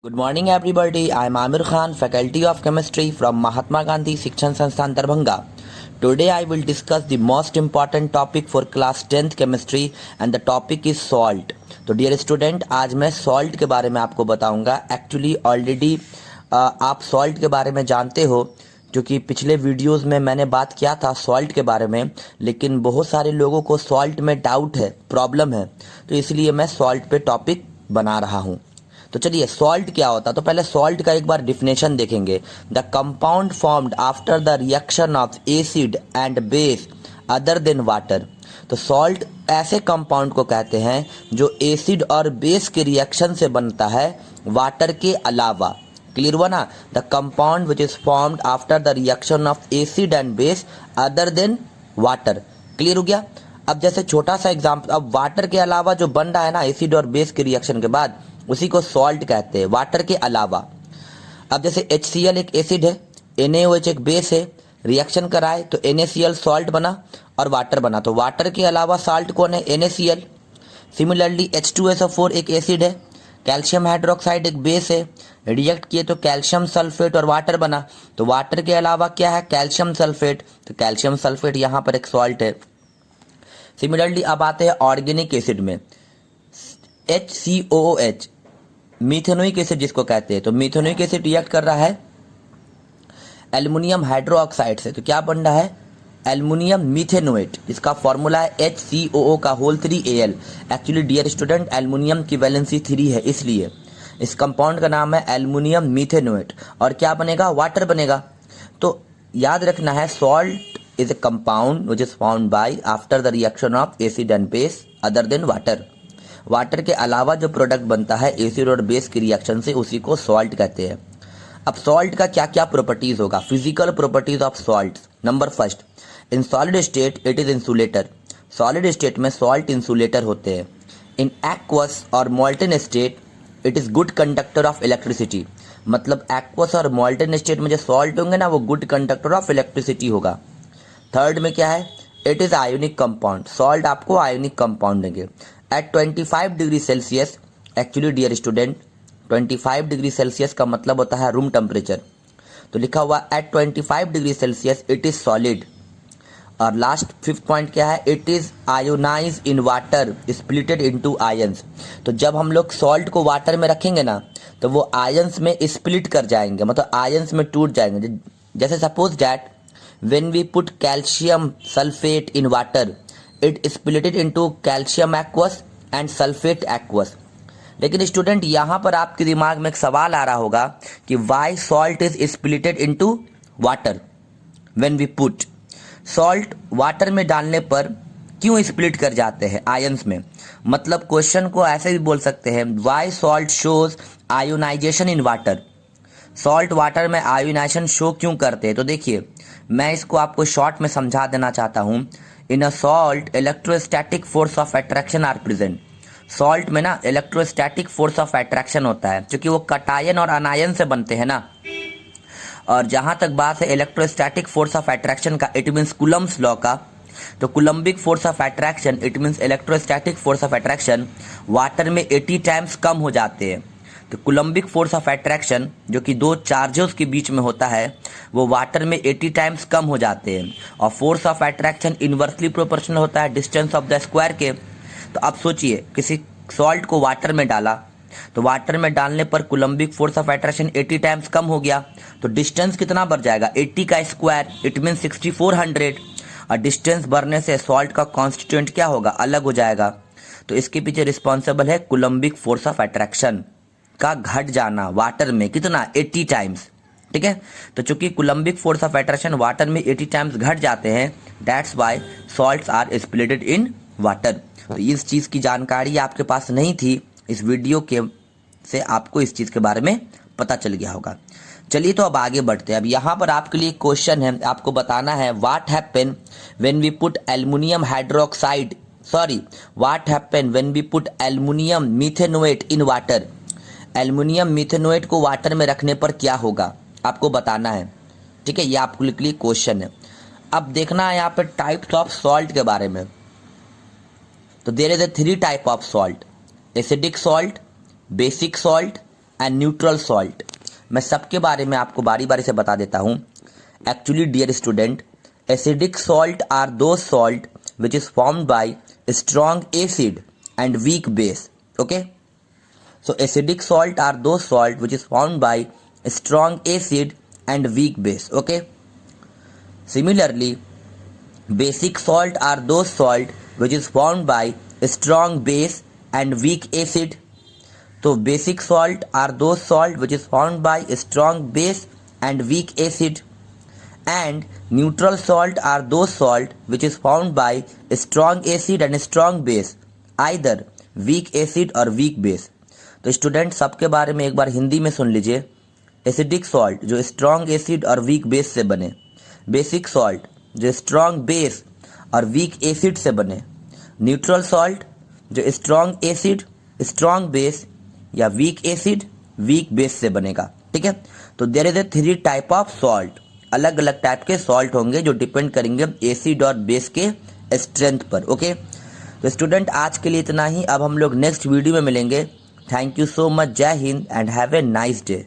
Good morning, everybody. I am Amir Khan, Faculty of Chemistry from Mahatma Gandhi Shikshan Sansthan Darbhanga. Today I will discuss the most important topic for class 10th chemistry and the topic is salt. तो dear student, आज मैं salt के बारे में आपको बताऊंगा. Actually already आप salt के बारे में जानते हो, क्योंकि पिछले वीडियोस में मैंने बात किया था सॉल्ट के बारे में, लेकिन बहुत सारे लोगों को सॉल्ट में डाउट है, प्रॉब्लम है, तो इसलिए मैं सॉल्ट पे टॉपिक बना रहा हूँ. तो चलिए, सॉल्ट क्या होता है. तो पहले सॉल्ट का एक बार डिफिनेशन देखेंगे. The compound formed after the reaction of acid and base other than water. तो सॉल्ट ऐसे कंपाउंड को कहते हैं जो एसिड और बेस के रिएक्शन से बनता है, वाटर के अलावा. क्लियर हुआ ना. The compound which is formed after the reaction of acid and base other than water. Clear हो गया. अब जैसे छोटा सा एग्जाम्पल, अब वाटर के अलावा जो बन रहा है ना एसिड और बेस के रिएक्शन के बाद, उसी को सॉल्ट कहते हैं, वाटर के अलावा. अब जैसे HCl एक एसिड है, NaOH एक बेस है, रिएक्शन कराए तो NaCl सॉल्ट बना और वाटर बना. तो वाटर के अलावा सॉल्ट कौन है? NaCl. सिमिलरली H2SO4 एक एसिड है, कैल्शियम हाइड्रोक्साइड एक बेस है, रिएक्ट किए तो कैल्शियम सल्फेट और वाटर बना. तो वाटर के अलावा क्या है? Calcium sulphate. तो कैल्शियम सल्फेट यहाँ पर एक सॉल्ट है. सिमिलरली अब आते हैं ऑर्गेनिक एसिड में, HCOOH मीथेनोइक एसिड जिसको कहते हैं. तो मीथेनोइक एसिड रिएक्ट कर रहा है एल्युमिनियम हाइड्रोक्साइड से, तो क्या बन रहा है? Aluminium methanoate. इसका फॉर्मूला है HCOO का whole 3Al. Actually dear student, aluminium की वैलेंसी 3 है, इसलिए इस कंपाउंड का नाम है एल्युमिनियम मीथेनोएट. और क्या बनेगा? वाटर बनेगा. तो याद रखना है, salt is a compound which is found by after the reaction of acid and base other than water. Water के अलावा जो प्रोडक्ट बनता है एसिड और बेस की रिएक्शन से, उसी को सॉल्ट कहते हैं. अब सॉल्ट का क्या क्या प्रॉपर्टीज होगा? Physical properties of salt. Number first, in solid state it is insulator. Solid state में सॉल्ट इंसुलेटर होते हैं. इन एक्वस और molten state it is good conductor of electricity. मतलब एक्वस और मॉल्टन स्टेट में जो सॉल्ट होंगे ना, वो गुड कंडक्टर ऑफ इलेक्ट्रिसिटी होगा. थर्ड में क्या है? It is ionic compound. Salt आपको आयोनिक कंपाउंड देंगे. At 25 degree Celsius, actually dear student 25 degree Celsius का मतलब होता है रूम टेम्परेचर. तो लिखा हुआ at 25 degree Celsius it is solid. और लास्ट फिफ्थ पॉइंट क्या है? It is ionise in water splitted into ions. तो जब हम लोग सॉल्ट को वाटर में रखेंगे ना, तो वो आयंस में स्प्लिट कर जाएंगे, मतलब आयंस में टूट जाएंगे. जैसे suppose that when we put calcium sulphate in water, it splitted into calcium aqueous and sulphate aqueous. लेकिन स्टूडेंट, यहां पर आपके दिमाग में एक सवाल आ रहा होगा कि why salt is splitted into water when we put. Salt water में डालने पर क्यों स्प्लिट कर जाते हैं आयंस में? मतलब क्वेश्चन को ऐसे भी बोल सकते हैं, why salt shows ionisation in water. Salt water में आयोनाइजेशन शो क्यों करते हैं? तो देखिए, मैं इसको आपको शॉर्ट में समझा देना चाहता हूं. In a salt electrostatic force of attraction are present. Salt में ना इलेक्ट्रोस्टैटिक फोर्स ऑफ अट्रैक्शन होता है, क्योंकि वो कटायन और अनायन से बनते हैं ना. और जहां तक बात है इलेक्ट्रोस्टैटिक फोर्स ऑफ अट्रैक्शन का, इट मीन्स कुलम्ब्स लॉ का, तो coulombic force of attraction it means electrostatic force of attraction water में 80 टाइम्स कम हो जाते हैं. तो कुलम्बिक फोर्स ऑफ अट्रैक्शन जो कि दो चार्जेस के बीच में होता है, वो वाटर में 80 टाइम्स कम हो जाते हैं. और force of attraction inversely proportional होता है डिस्टेंस ऑफ द स्क्वायर के. तो अब सोचिए, किसी सॉल्ट को वाटर में डाला, तो वाटर में डालने पर कुलम्बिक फोर्स ऑफ अट्रैक्शन 80 टाइम्स कम हो गया, तो डिस्टेंस कितना बढ़ जाएगा? 80 का स्क्वायर, इट मीन 6400. और डिस्टेंस बढ़ने से सॉल्ट का कॉन्स्टिट्यूएंट क्या होगा? अलग हो जाएगा. तो इसके पीछे रिस्पॉन्सिबल है कुलम्बिक फोर्स ऑफ अट्रैक्शन का घट जाना वाटर में. कितना? 80 टाइम्स. ठीक है. तो चूंकि coulombic force of attraction water में 80 टाइम्स घट जाते हैं, that's why salts are splitted in water. तो इस चीज की जानकारी आपके पास नहीं थी, इस वीडियो के से आपको इस चीज के बारे में पता चल गया होगा. चलिए, तो अब आगे बढ़ते हैं. अब यहाँ पर आपके लिए क्वेश्चन है, आपको बताना है what happen when we put aluminium hydroxide, sorry, what happen when we put aluminium methanoate in water. Aluminium methanoate को वाटर में रखने पर क्या होगा, आपको बताना है. ठीक है, ये आपके लिए क्वेश्चन है. अब देखना है यहाँ पे टाइप्स ऑफ सॉल्ट के बारे में. तो there is a 3 type of salt: acidic salt, basic salt and neutral salt. मैं सबके बारे में आपको बारी बारी से बता देता हूँ। Actually dear student, acidic salt are those salt which is formed by strong acid and weak base. Okay, so acidic salt are those salt which is formed by strong acid and weak base. Okay, similarly basic salt are those salt which is formed by strong base and weak acid. So basic salt are those salt which is formed by strong base and weak acid, and neutral salt are those salt which is formed by strong acid and strong base, either weak acid or weak base. तो student सबके बारे में एक बार हिंदी में सुन लीजिए। Acidic salt जो स्ट्रॉन्ग एसिड और वीक बेस से बने, बेसिक सॉल्ट जो स्ट्रॉन्ग बेस और वीक एसिड से बने, न्यूट्रल सॉल्ट जो स्ट्रॉन्ग एसिड, स्ट्रॉन्ग बेस या वीक एसिड, वीक बेस से बनेगा। ठीक है, तो there is a 3 type of salt. अलग अलग टाइप के सॉल्ट होंगे जो डिपेंड करेंगे एसिड और बेस के स्ट्रेंथ पर। ओके, तो स्टूडेंट आज के लिए इतना ही। अब हम लोग नेक्स्ट वीडियो में मिलेंगे। Thank you so much. Jai Hind and have a nice day.